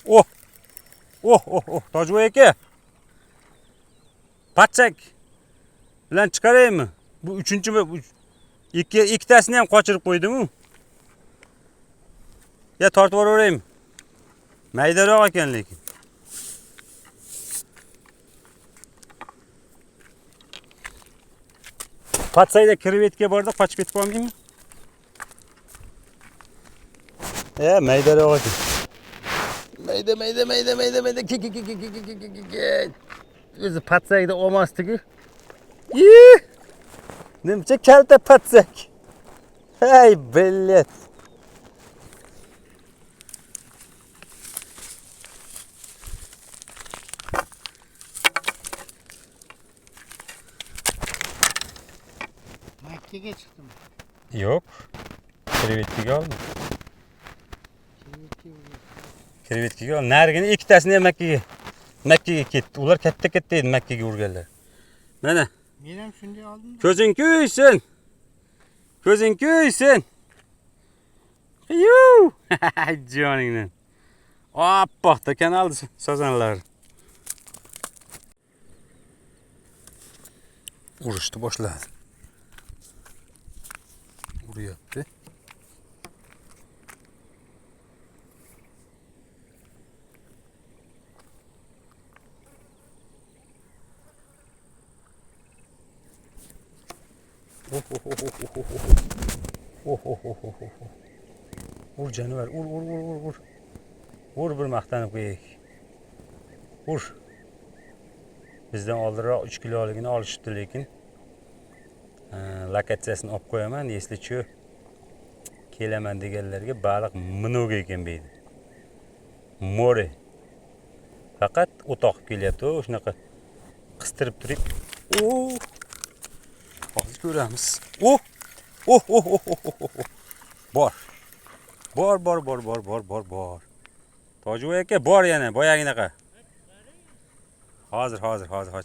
Oh, oh. Toji aka. Patsak bilan chiqaraymi? Bu üçüncü mü? İkkitasini ham qochirib qo'ydim-ku. Ya tortib yuboraymi? Maydaroq ekan lekin. Patsayda krevetga borda qochib ketib qolmaymi? Maydaroq ekan. Mayda. O'zi patsakda olmasdi-ku. Nimcha kalta patsak. Hey, billet. Makkaga chiqdim. Yo'q. Krevetga oldim. Krevetga oldim. Narigini ikkitasini ham Makkaga ketdi. Ular katta edi Makkaga urganlar. Mana. Men ham shunday oldim. Ko'zing kuysin. Ko'zing kuysin. Yuu! Joningdan. Oppoqda kanal sozanlar. Urishni boshladi. Uryapti. Ur canavar, ur. Ur bir maqtanib qo'yaylik. Ur. Bizdan oldinroq 3 kiloligini olishibdi lekin lokatsiyasini olib qo'yaman, если chu kelaman deganlarga baliq много ekan bu yerda. More. Faqat o'toqib kelyapti, shunaqa qistirib turib. Hozir ko'ramiz. Bor. Toji aka bor yana, boyaginaqa. Hozir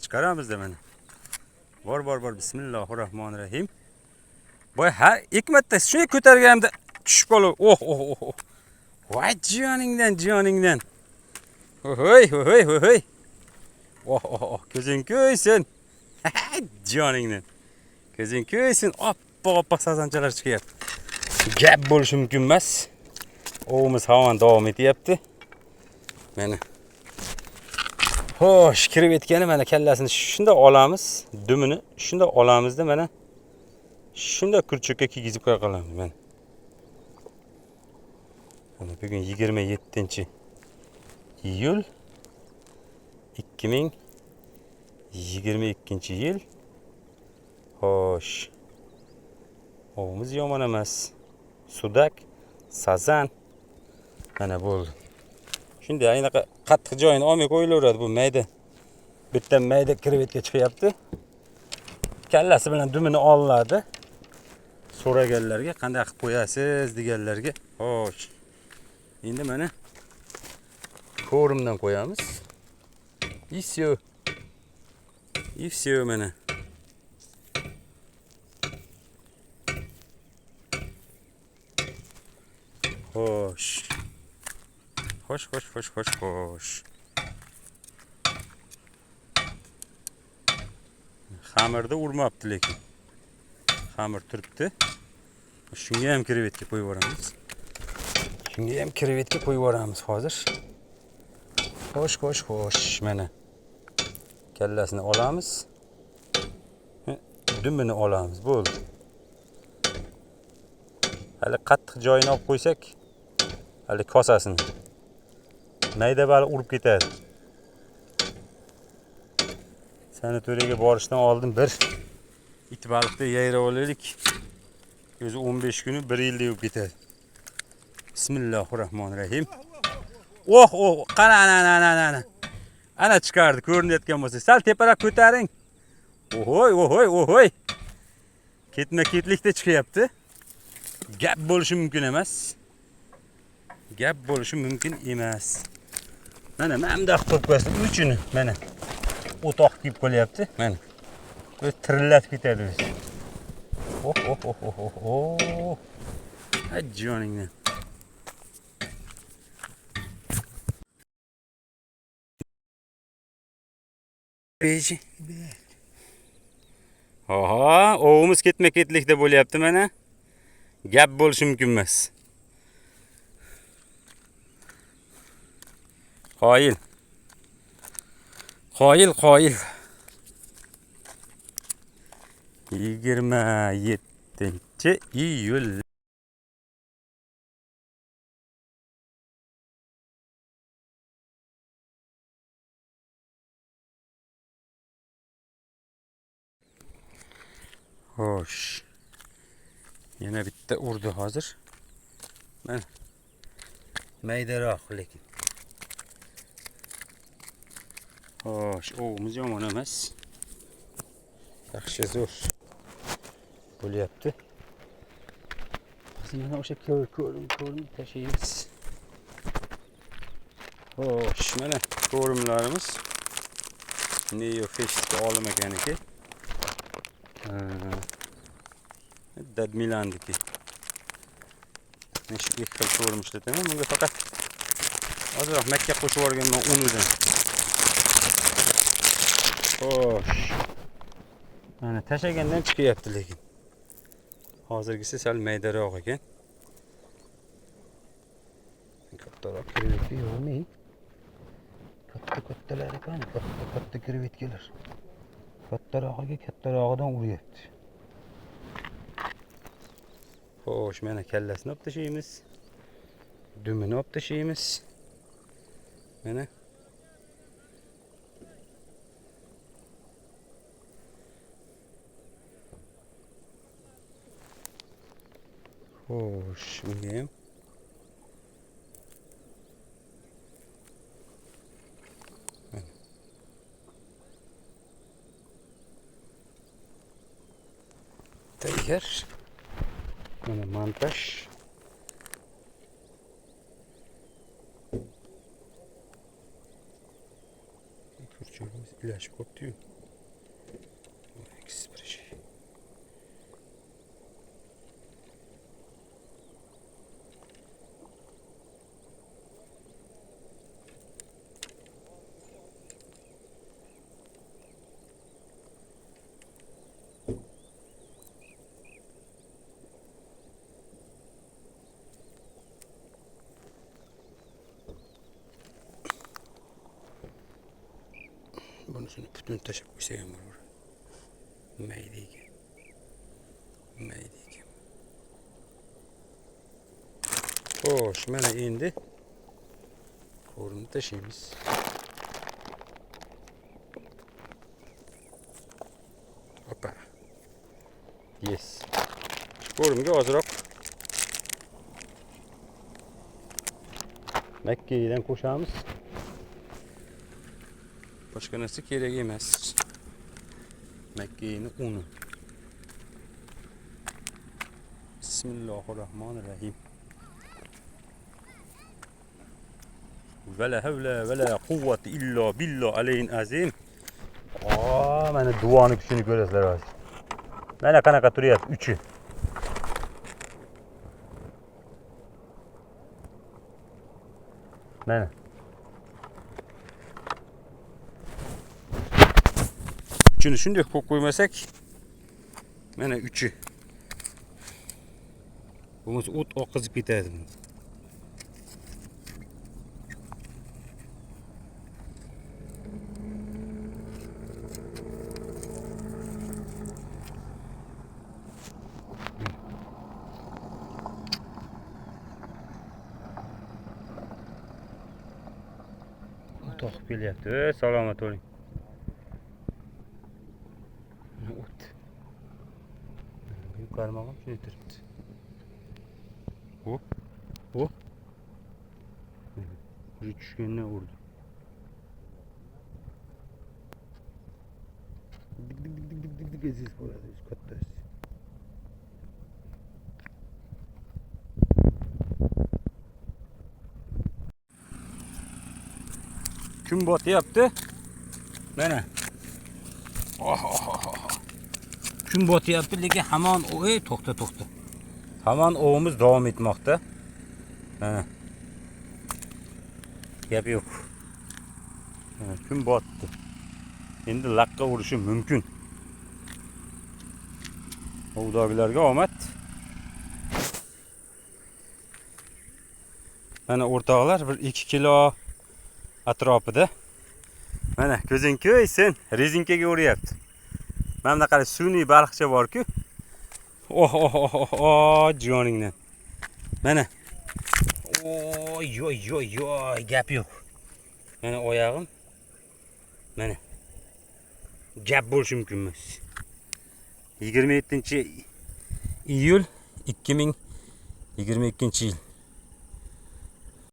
chiqaramiz-da mana. Bor. Bismillahirrohmanirrohim. Boy har ikki marta shuni ko'targanimda tushib qolib. Voy joningdan. Hoy. Ko'zing kuysin. Joningdan. Ko'zing kuysin. Oppoq sazanchalar chiqyapti. Gap bo'lishi mumkin emas. Ovimiz hamon davom etyapti. Mana. Xo'sh, krevetkani mana kallasini shunda olamiz, dumini shunda olamizda mana. Shunda kurchukka kiygizib qo'ya qolamiz mana. Mana bugun 27-iyul 2022-yil. Xo'sh. Ovimiz yomon emas. Sudak, sazan mana bo'ldi. Shunday aynaqa qattiq joyini olmay qo'yilaveradi bu mayda. Bitta mayda krevetka chiqyapti. Kallasi bilan dumini olinadi. So'raganlarga qanday qilib qo'yasiz deganlarga. Xo'sh. Endi mana ko'rimdan qo'yamiz. И все mana. Xo'sh. Xamirda urmabdi lekin. Xamir turibdi. Shunga ham krevetka qo'yib yuboramiz. Hozir. Xo'sh. Mana. Kallasini olamiz. Dumini olamiz. Bo'ldi. Hali qattiq joyini olib qo'ysak, hali kosasini. Mayda baliq urib ketadi. Sanatoriyaga borishdan oldin bir it baliqda yayrab olaylik. O'zi 15 kuni 1 yilda yo'q ketadi. Bismillahirrohmanirrohim. Qana. Ana chiqardi, ko'rinayotgan bo'lsa. Sal teparoq ko'taring. Ohoy. Ketma-ketlikda chiqyapti. Gap bo'lishi mumkin emas. Mana bundoq qilib qo'ysin uchini. Mana o'toq kiyib qo'yapti. Mana. O'z tirillatib ketadi o'zi. Joningdan. Beji. Aha, ovumuz ketma-ketlikda bo'lyapti mana. Gap bo'lishi mumkin emas. Qoyil. Qoyil. 27-iyul. Xo'sh. Yana bitta urdi hozir. Mana maydaroq lekin. Xo'sh, ovimiz yomon emas. Yaxshi zo'r bo'lyapti. Hozir mana o'sha ko'rim tashlaymiz. Xo'sh, mana ko'rimlarimiz Neo Fest'ga olim ekaniki. Dadmilandiki. Men shu ikki xil ko'rim ishlataman. Bunga faqat ozroq makka qo'shib yuborganman unidan. Xo'sh. Mana tashagandan chiqyapti lekin. Hozirgisi sal maydaroq ekan. Kattaroq krevetki yo'qmi? Kattalari qani? Katta krevetkalar. Kattarog'iga kattarog'idan uryapti. Xo'sh, mana kallasini olib tashlaymiz. Dumini olib tashlaymiz. Mana xo'sh, bunga ham tayyor. Mana montaj. Kurchugimiz ilashib qolibdi-yu. Ekspress. Bunisini butun tashab qo'ysak ham bo'laver. Mayda ekan. Xo'sh, mana endi ko'rimni tashlaymiz. Hoppa. Yes. Ko'rimga ozroq makkadan qo'shamiz. Boshqa narsa kerak emas. Makkani uni. Bismillahirrohmanirrohim. Va la havla va la quvvata illa billah alayhin azim. Mana duoni kuchini ko'rasizlar hozir. Mana qanaqa turyapti uchi. Mana uchini shunday qo'yib qo'ymasak, mana uchi. Bo'lmasa o't oqizib ketadi. O't oqib kelyapti. Salomat bo'ling. O't. Qarmog'im shuni turibdi. Hop. Uchi tushgandan urdi. Dik eziz bo'ladi kattasi. Kun botyapti. Mana. Kun botyapti, lekin hamon to'xta. Hamon ovimiz davom etmoqda. Mana. Gap yo'q. Kun botdi. endi laqqa urishi mumkin. Ovdagilarga omad. Mana o'rtoqlar bir 2 kilo atrofida. Mana ko'zing ko'ysin, rezinkaga uryapti. Mana qara sun'iy baliqcha bor-ku. Oh, joningdan. Mana. Oy, gap yo'q. Mana oyog'im. Mana. Gap bo'lishi mumkin emas. 27-iyul 2022-yil.